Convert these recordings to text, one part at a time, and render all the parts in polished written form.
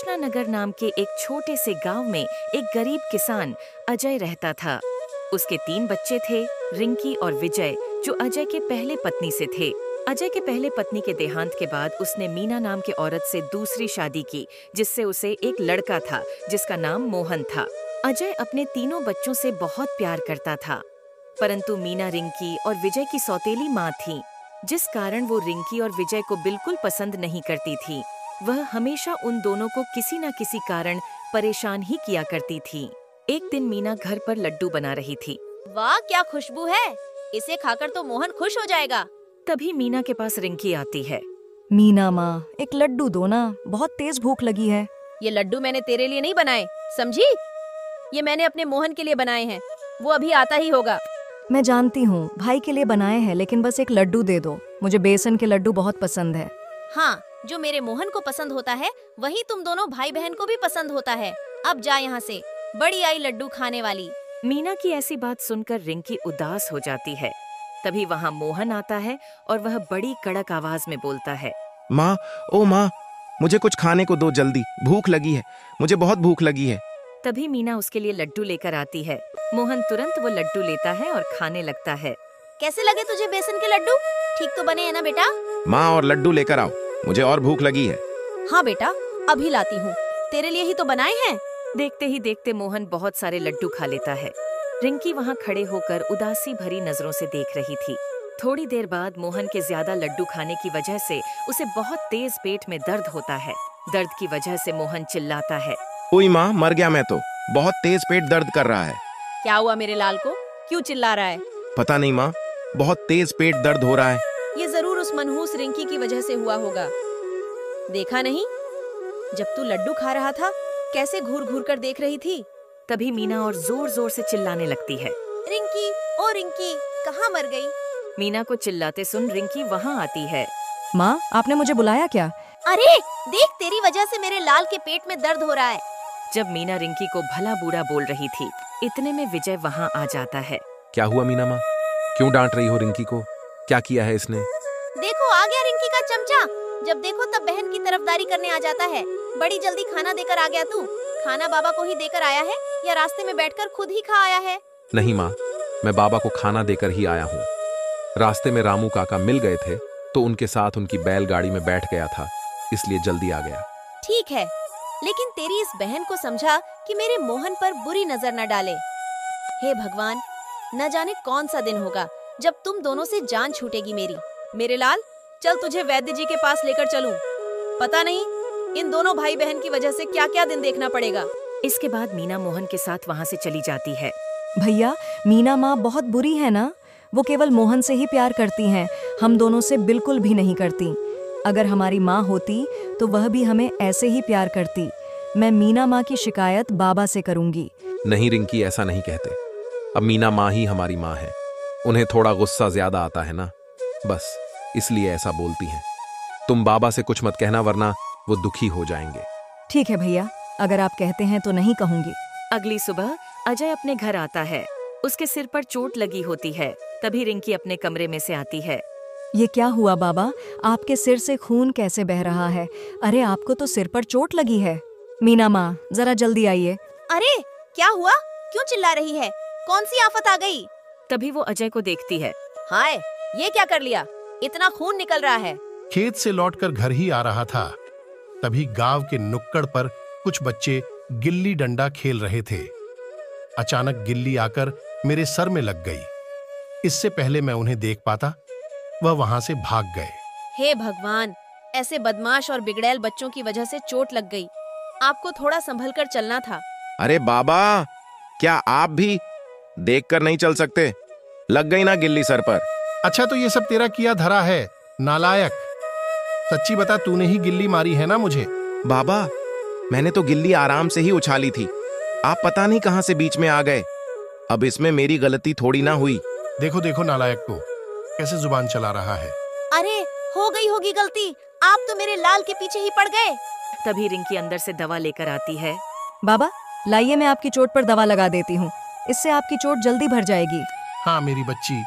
कृष्णानगर नाम के एक छोटे से गांव में एक गरीब किसान अजय रहता था। उसके 3 बच्चे थे, रिंकी और विजय, जो अजय के पहले पत्नी से थे। अजय के पहले पत्नी के देहांत के बाद उसने मीना नाम के औरत से दूसरी शादी की, जिससे उसे एक लड़का था जिसका नाम मोहन था। अजय अपने तीनों बच्चों से बहुत प्यार करता था, परंतु मीना रिंकी और विजय की सौतेली माँ थी, जिस कारण वो रिंकी और विजय को बिल्कुल पसंद नहीं करती थी। वह हमेशा उन दोनों को किसी न किसी कारण परेशान ही किया करती थी। एक दिन मीना घर पर लड्डू बना रही थी। वाह, क्या खुशबू है! इसे खाकर तो मोहन खुश हो जाएगा। तभी मीना के पास रिंकी आती है। मीना माँ, एक लड्डू दो ना, बहुत तेज भूख लगी है। ये लड्डू मैंने तेरे लिए नहीं बनाए, समझी? ये मैंने अपने मोहन के लिए बनाए हैं, वो अभी आता ही होगा। मैं जानती हूँ भाई के लिए बनाए हैं, लेकिन बस एक लड्डू दे दो। मुझे बेसन के लड्डू बहुत पसंद है। हाँ, जो मेरे मोहन को पसंद होता है वही तुम दोनों भाई बहन को भी पसंद होता है। अब जा यहाँ से, बड़ी आई लड्डू खाने वाली। मीना की ऐसी बात सुनकर रिंकी उदास हो जाती है। तभी वहाँ मोहन आता है और वह बड़ी कड़क आवाज में बोलता है, माँ, ओ माँ, मुझे कुछ खाने को दो जल्दी, भूख लगी है, मुझे बहुत भूख लगी है। तभी मीना उसके लिए लड्डू लेकर आती है। मोहन तुरंत वो लड्डू लेता है और खाने लगता है। कैसे लगे तुझे बेसन के लड्डू? ठीक तो बने हैं ना बेटा? माँ, और लड्डू लेकर आओ, मुझे और भूख लगी है। हाँ बेटा, अभी लाती हूँ, तेरे लिए ही तो बनाए हैं। देखते ही देखते मोहन बहुत सारे लड्डू खा लेता है। रिंकी वहाँ खड़े होकर उदासी भरी नजरों से देख रही थी। थोड़ी देर बाद मोहन के ज्यादा लड्डू खाने की वजह से उसे बहुत तेज पेट में दर्द होता है। दर्द की वजह से मोहन चिल्लाता है, ओई माँ, मर गया मैं तो, बहुत तेज पेट दर्द कर रहा है। क्या हुआ मेरे लाल को? क्यों चिल्ला रहा है? पता नहीं माँ, बहुत तेज पेट दर्द हो रहा है। ये जरूर उस मनहूस रिंकी की वजह से हुआ होगा। देखा नहीं, जब तू लड्डू खा रहा था कैसे घूर घूर कर देख रही थी। तभी मीना और जोर जोर से चिल्लाने लगती है, रिंकी, ओ रिंकी, कहाँ मर गई? मीना को चिल्लाते सुन रिंकी वहाँ आती है। माँ, आपने मुझे बुलाया क्या? अरे देख, तेरी वजह से मेरे लाल के पेट में दर्द हो रहा है। जब मीना रिंकी को भला बुरा बोल रही थी, इतने में विजय वहाँ आ जाता है। क्या हुआ मीना माँ, क्यों डांट रही हो रिंकी को? क्या किया है इसने? देखो, आ गया रिंकी का चमचा। जब देखो तब बहन की तरफदारी करने आ जाता है। बड़ी जल्दी खाना देकर आ गया तू। खाना बाबा को ही देकर आया है या रास्ते में बैठकर खुद ही खा आया है? नहीं माँ, मैं बाबा को खाना देकर ही आया हूँ। रास्ते में रामू काका मिल गए थे तो उनके साथ उनकी बैलगाड़ी में बैठ गया था, इसलिए जल्दी आ गया। ठीक है, लेकिन तेरी इस बहन को समझा कि मेरे मोहन पर बुरी नजर न डाले। हे भगवान, न जाने कौन सा दिन होगा जब तुम दोनों से जान छूटेगी मेरी। मेरे लाल, चल तुझे वैद्य जी के पास लेकर चलूं। पता नहीं इन दोनों भाई बहन की वजह से क्या क्या दिन देखना पड़ेगा। इसके बाद मीना मोहन के साथ वहाँ से चली जाती है। भैया, मीना माँ बहुत बुरी है ना। वो केवल मोहन से ही प्यार करती हैं, हम दोनों से बिल्कुल भी नहीं करती। अगर हमारी माँ होती तो वह भी हमें ऐसे ही प्यार करती। मैं मीना माँ की शिकायत बाबा से करूंगी। नहीं रिंकी, ऐसा नहीं कहते। अब मीना माँ ही हमारी माँ है। उन्हें थोड़ा गुस्सा ज्यादा आता है ना, बस इसलिए ऐसा बोलती हैं। तुम बाबा से कुछ मत कहना, वरना वो दुखी हो जाएंगे। ठीक है भैया, अगर आप कहते हैं तो नहीं कहूंगी। अगली सुबह अजय अपने घर आता है। उसके सिर पर चोट लगी होती है। तभी रिंकी अपने कमरे में से आती है। ये क्या हुआ बाबा, आपके सिर से खून कैसे बह रहा है? अरे आपको तो सिर पर चोट लगी है। मीना माँ, जरा जल्दी आइए। अरे क्या हुआ? क्यों चिल्ला रही है? कौन सी आफत आ गई? तभी वो अजय को देखती है। हाय, ये क्या कर लिया? इतना खून निकल रहा है। खेत से लौटकर घर ही आ रहा था, तभी गांव के नुक्कड़ पर कुछ बच्चे गिल्ली डंडा खेल रहे थे। अचानक गिल्ली आकर मेरे सर में लग गई। इससे पहले मैं उन्हें देख पाता, वह वहां से भाग गए। हे भगवान, ऐसे बदमाश और बिगड़ैल बच्चों की वजह से चोट लग गई। आपको थोड़ा संभल कर चलना था। अरे बाबा, क्या आप भी देखकर नहीं चल सकते? लग गई ना गिल्ली सर पर। अच्छा, तो ये सब तेरा किया धरा है, नालायक। सच्ची बता, तूने ही गिल्ली मारी है ना मुझे? बाबा, मैंने तो गिल्ली आराम से ही उछाली थी, आप पता नहीं कहां से बीच में आ गए। अब इसमें मेरी गलती थोड़ी ना हुई। देखो देखो नालायक को, कैसे जुबान चला रहा है। अरे हो गई होगी गलती, आप तो मेरे लाल के पीछे ही पड़ गए। तभी रिंकी अंदर से दवा लेकर आती है। बाबा, लाइए, मैं आपकी चोट पर दवा लगा देती हूँ। इससे आपकी चोट जल्दी भर जाएगी। हाँ मेरी बच्ची,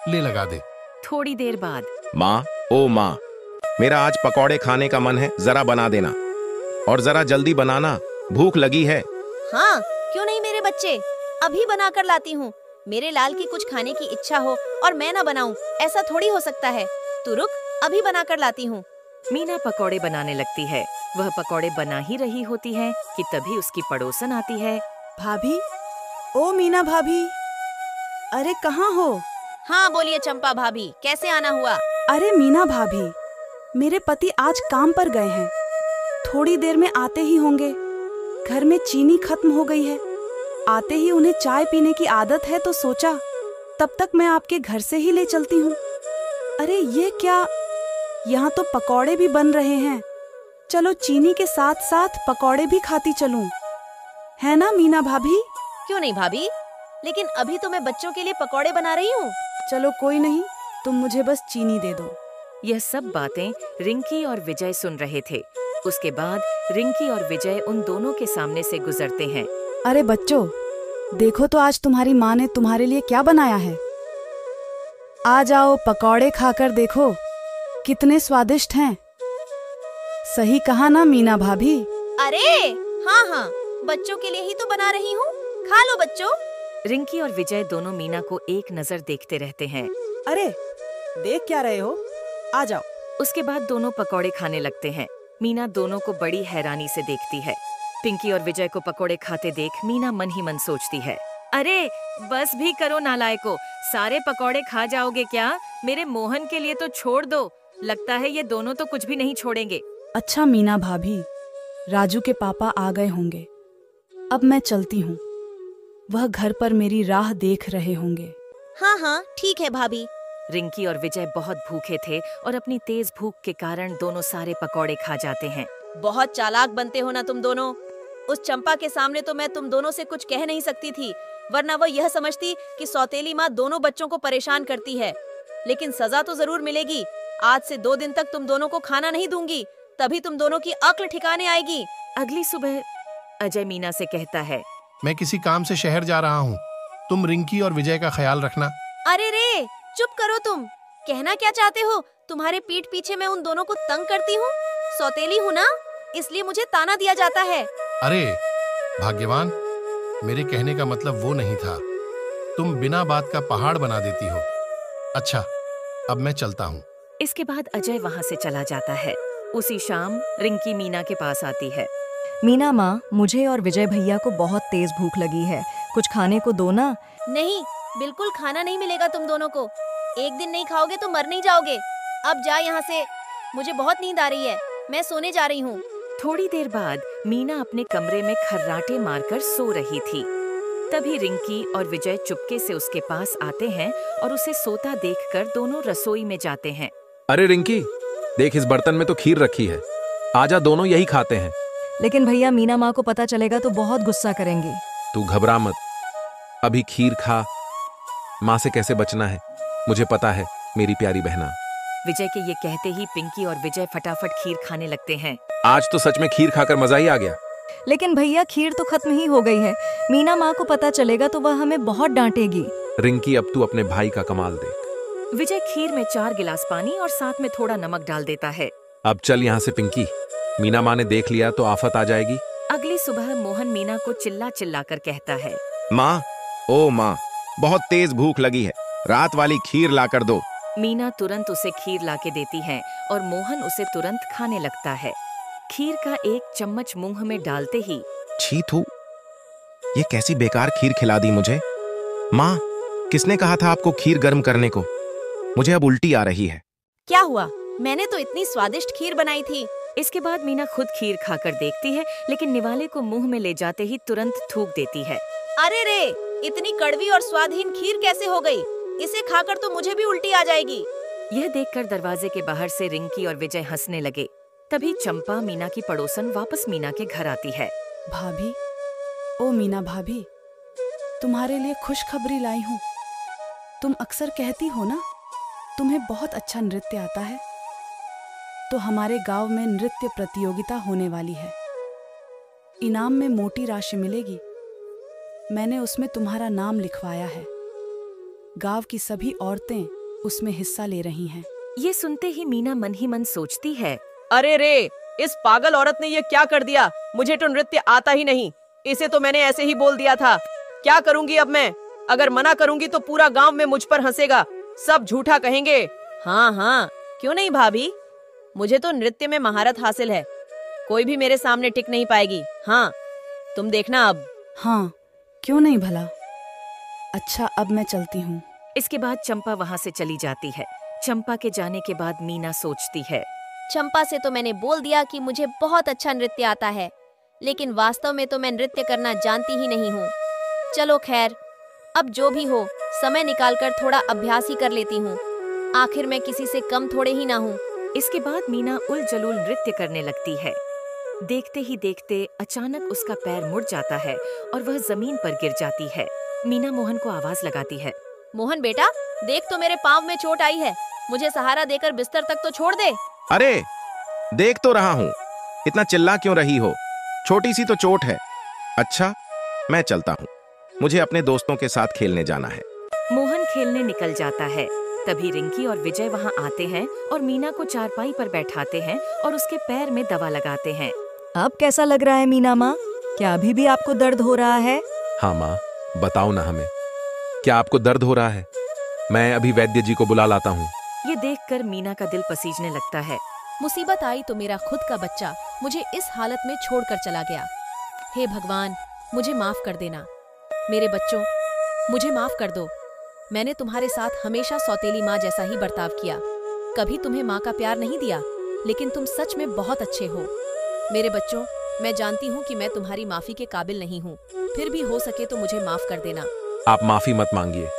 ले लगा दे। थोड़ी देर बाद, माँ, ओ माँ, मेरा आज पकौड़े खाने का मन है, जरा बना देना। और जरा जल्दी बनाना, भूख लगी है। हाँ, क्यों नहीं मेरे बच्चे, अभी बनाकर लाती हूँ। मेरे लाल की कुछ खाने की इच्छा हो और मैं ना बनाऊं, ऐसा थोड़ी हो सकता है। तू रुक, अभी बनाकर लाती हूँ। मीना पकौड़े बनाने लगती है। वह पकौड़े बना ही रही होती है कि तभी उसकी पड़ोसन आती है। भाभी, ओ मीना भाभी, अरे कहाँ हो? हाँ बोलिए चंपा भाभी, कैसे आना हुआ? अरे मीना भाभी, मेरे पति आज काम पर गए हैं, थोड़ी देर में आते ही होंगे। घर में चीनी खत्म हो गई है, आते ही उन्हें चाय पीने की आदत है, तो सोचा तब तक मैं आपके घर से ही ले चलती हूँ। अरे ये क्या, यहाँ तो पकौड़े भी बन रहे हैं। चलो चीनी के साथ साथ पकौड़े भी खाती चलूं, है ना मीना भाभी? क्यों नहीं भाभी, लेकिन अभी तो मैं बच्चों के लिए पकौड़े बना रही हूँ। चलो कोई नहीं, तुम मुझे बस चीनी दे दो। यह सब बातें रिंकी और विजय सुन रहे थे। उसके बाद रिंकी और विजय उन दोनों के सामने से गुजरते हैं। अरे बच्चों, देखो तो आज तुम्हारी माँ ने तुम्हारे लिए क्या बनाया है। आ जाओ, पकौड़े खाकर देखो, कितने स्वादिष्ट हैं। सही कहा ना मीना भाभी? अरे हाँ हाँ, बच्चों के लिए ही तो बना रही हूँ, खा लो बच्चों। रिंकी और विजय दोनों मीना को एक नजर देखते रहते हैं। अरे देख क्या रहे हो, आ जाओ। उसके बाद दोनों पकौड़े खाने लगते हैं। मीना दोनों को बड़ी हैरानी से देखती है। पिंकी और विजय को पकौड़े खाते देख मीना मन ही मन सोचती है, अरे बस भी करो नालायको, सारे पकौड़े खा जाओगे क्या? मेरे मोहन के लिए तो छोड़ दो, लगता है ये दोनों तो कुछ भी नहीं छोड़ेंगे। अच्छा मीना भाभी, राजू के पापा आ गए होंगे, अब मैं चलती हूँ। वह घर पर मेरी राह देख रहे होंगे। हाँ हाँ ठीक है भाभी। रिंकी और विजय बहुत भूखे थे और अपनी तेज भूख के कारण दोनों सारे पकौड़े खा जाते हैं। बहुत चालाक बनते हो ना तुम दोनों। उस चंपा के सामने तो मैं तुम दोनों से कुछ कह नहीं सकती थी, वरना वो यह समझती कि सौतेली माँ दोनों बच्चों को परेशान करती है। लेकिन सजा तो जरूर मिलेगी। आज से 2 दिन तक तुम दोनों को खाना नहीं दूंगी, तभी तुम दोनों की अक्ल ठिकाने आएगी। अगली सुबह अजय मीना से कहता है, मैं किसी काम से शहर जा रहा हूँ, तुम रिंकी और विजय का ख्याल रखना। अरे रे, चुप करो तुम। कहना क्या चाहते हो? तुम्हारे पीठ पीछे मैं उन दोनों को तंग करती हूँ? सौतेली हूँ ना, इसलिए मुझे ताना दिया जाता है। अरे भाग्यवान, मेरे कहने का मतलब वो नहीं था। तुम बिना बात का पहाड़ बना देती हो। अच्छा, अब मैं चलता हूँ। इसके बाद अजय वहाँ से चला जाता है। उसी शाम रिंकी मीना के पास आती है। मीना माँ, मुझे और विजय भैया को बहुत तेज भूख लगी है, कुछ खाने को दो ना। नहीं, बिल्कुल खाना नहीं मिलेगा तुम दोनों को। एक दिन नहीं खाओगे तो मर नहीं जाओगे। अब जा यहाँ से, मुझे बहुत नींद आ रही है, मैं सोने जा रही हूँ। थोड़ी देर बाद मीना अपने कमरे में खर्राटे मारकर सो रही थी। तभी रिंकी और विजय चुपके से उसके पास आते हैं और उसे सोता देखकर दोनों रसोई में जाते हैं। अरे रिंकी, देख इस बर्तन में तो खीर रखी है, आजा दोनों यही खाते हैं। लेकिन भैया मीना माँ को पता चलेगा तो बहुत गुस्सा करेंगी। तू घबरा मत, अभी खीर खा, माँ से कैसे बचना है मुझे पता है मेरी प्यारी बहना। विजय के ये कहते ही पिंकी और विजय फटाफट खीर खाने लगते हैं। आज तो सच में खीर खाकर मजा ही आ गया। लेकिन भैया खीर तो खत्म ही हो गई है, मीना माँ को पता चलेगा तो वह हमें बहुत डांटेगी। रिंकी, अब तू अपने भाई का कमाल देख। विजय खीर में 4 गिलास पानी और साथ में थोड़ा नमक डाल देता है। अब चल यहाँ से पिंकी, मीना माँ ने देख लिया तो आफत आ जाएगी। अगली सुबह मोहन मीना को चिल्ला चिल्ला कर कहता है, माँ, ओ माँ, बहुत तेज भूख लगी है, रात वाली खीर ला कर दो। मीना तुरंत उसे खीर लाके देती है और मोहन उसे तुरंत खाने लगता है। खीर का 1 चम्मच मुंह में डालते ही, छी थू, ये कैसी बेकार खीर खिला दी मुझे। माँ, किसने कहा था आपको खीर गर्म करने को? मुझे अब उल्टी आ रही है। क्या हुआ? मैंने तो इतनी स्वादिष्ट खीर बनाई थी। इसके बाद मीना खुद खीर खाकर देखती है, लेकिन निवाले को मुंह में ले जाते ही तुरंत थूक देती है। अरे रे, इतनी कड़वी और स्वादहीन खीर कैसे हो गई? इसे खाकर तो मुझे भी उल्टी आ जाएगी। यह देखकर दरवाजे के बाहर से रिंकी और विजय हंसने लगे। तभी चंपा, मीना की पड़ोसन, वापस मीना के घर आती है। भाभी, ओ मीना भाभी, तुम्हारे लिए खुशखबरी लाई हूँ। तुम अक्सर कहती हो ना, तुम्हें बहुत अच्छा नृत्य आता है। तो हमारे गांव में नृत्य प्रतियोगिता होने वाली है। इनाम में मोटी राशि मिलेगी। मैंने उसमें तुम्हारा नाम लिखवाया है। गांव की सभी औरतें उसमें हिस्सा ले रही हैं। ये सुनते ही मीना मन ही मन सोचती है, अरे रे, इस पागल औरत ने ये क्या कर दिया? मुझे तो नृत्य आता ही नहीं। इसे तो मैंने ऐसे ही बोल दिया था। क्या करूंगी अब मैं? अगर मना करूंगी तो पूरा गांव में मुझ पर हंसेगा, सब झूठा कहेंगे। हाँ हाँ, क्यों नहीं भाभी, मुझे तो नृत्य में महारत हासिल है, कोई भी मेरे सामने टिक नहीं पाएगी। हाँ, तुम देखना अब। हाँ, क्यों नहीं भला। अच्छा, अब मैं चलती हूँ। इसके बाद चंपा वहाँ से चली जाती है। चंपा के जाने के बाद मीना सोचती है, चंपा से तो मैंने बोल दिया कि मुझे बहुत अच्छा नृत्य आता है, लेकिन वास्तव में तो मैं नृत्य करना जानती ही नहीं हूँ। चलो खैर, अब जो भी हो, समय निकालकर थोड़ा अभ्यास ही कर लेती हूँ। आखिर मैं किसी से कम थोड़े ही ना हूँ। इसके बाद मीना उलझुल नृत्य करने लगती है। देखते ही देखते अचानक उसका पैर मुड़ जाता है और वह जमीन पर गिर जाती है। मीना मोहन को आवाज लगाती है, मोहन बेटा, देख तो मेरे पाँव में चोट आई है, मुझे सहारा देकर बिस्तर तक तो छोड़ दे। अरे देख तो रहा हूं, इतना चिल्ला क्यों रही हो? छोटी सी तो चोट है। अच्छा, मैं चलता हूं, मुझे अपने दोस्तों के साथ खेलने जाना है। मोहन खेलने निकल जाता है। तभी रिंकी और विजय वहाँ आते हैं और मीना को चारपाई पर बैठाते हैं और उसके पैर में दवा लगाते हैं। अब कैसा लग रहा है मीना माँ? क्या अभी भी आपको दर्द हो रहा है? हाँ माँ, बताओ ना हमें, क्या आपको दर्द हो रहा है? मैं अभी वैद्य जी को बुला लाता हूँ। ये देखकर मीना का दिल पसीजने लगता है। मुसीबत आई तो मेरा खुद का बच्चा मुझे इस हालत में छोड़कर चला गया। हे भगवान, मुझे माफ कर देना। मेरे बच्चों, मुझे माफ कर दो। मैंने तुम्हारे साथ हमेशा सौतेली माँ जैसा ही बर्ताव किया। कभी तुम्हें माँ का प्यार नहीं दिया, लेकिन तुम सच में बहुत अच्छे हो। मेरे बच्चों, मैं जानती हूँ कि मैं तुम्हारी माफी के काबिल नहीं हूँ, फिर भी हो सके तो मुझे माफ कर देना। आप माफी मत मांगिए,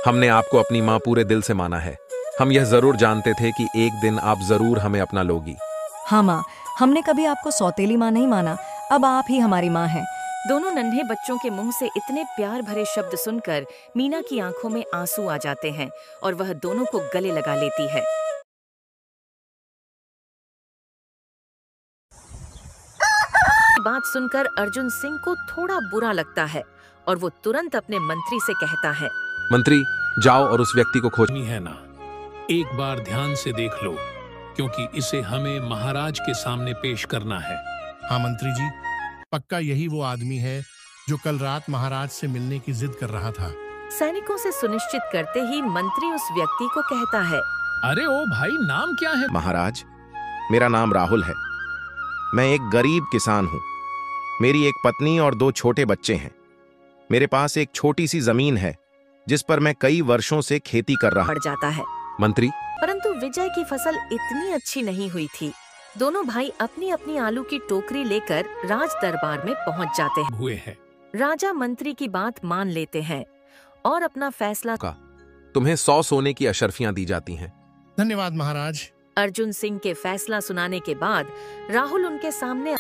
हमने आपको अपनी माँ पूरे दिल से माना है। हम यह जरूर जानते थे कि एक दिन आप जरूर हमें अपना लोगी। हाँ माँ, हमने कभी आपको सौतेली माँ नहीं माना, अब आप ही हमारी माँ हैं। दोनों नन्हे बच्चों के मुंह से इतने प्यार भरे शब्द सुनकर मीना की आंखों में आंसू आ जाते हैं और वह दोनों को गले लगा लेती है। बात सुनकर अर्जुन सिंह को थोड़ा बुरा लगता है और वो तुरंत अपने मंत्री से कहता है, मंत्री, जाओ और उस व्यक्ति को खोज। है ना, एक बार ध्यान से देख लो, क्योंकि इसे हमें महाराज के सामने पेश करना है। हाँ मंत्री जी, पक्का यही वो आदमी है जो कल रात महाराज से मिलने की जिद कर रहा था। सैनिकों से सुनिश्चित करते ही मंत्री उस व्यक्ति को कहता है, अरे ओ भाई, नाम क्या है? महाराज, मेरा नाम राहुल है। मैं एक गरीब किसान हूँ। मेरी एक पत्नी और 2 छोटे बच्चे हैं। मेरे पास एक छोटी सी जमीन है जिस पर मैं कई वर्षों से खेती कर रहा पड़ जाता है। मंत्री, परंतु विजय की फसल इतनी अच्छी नहीं हुई थी। दोनों भाई अपनी अपनी आलू की टोकरी लेकर राज दरबार में पहुंच जाते हैं। हुए हैं। राजा मंत्री की बात मान लेते हैं और अपना फैसला तुम्हें 100 सोने की अशर्फियां दी जाती हैं। धन्यवाद महाराज। अर्जुन सिंह के फैसला सुनाने के बाद राहुल उनके सामने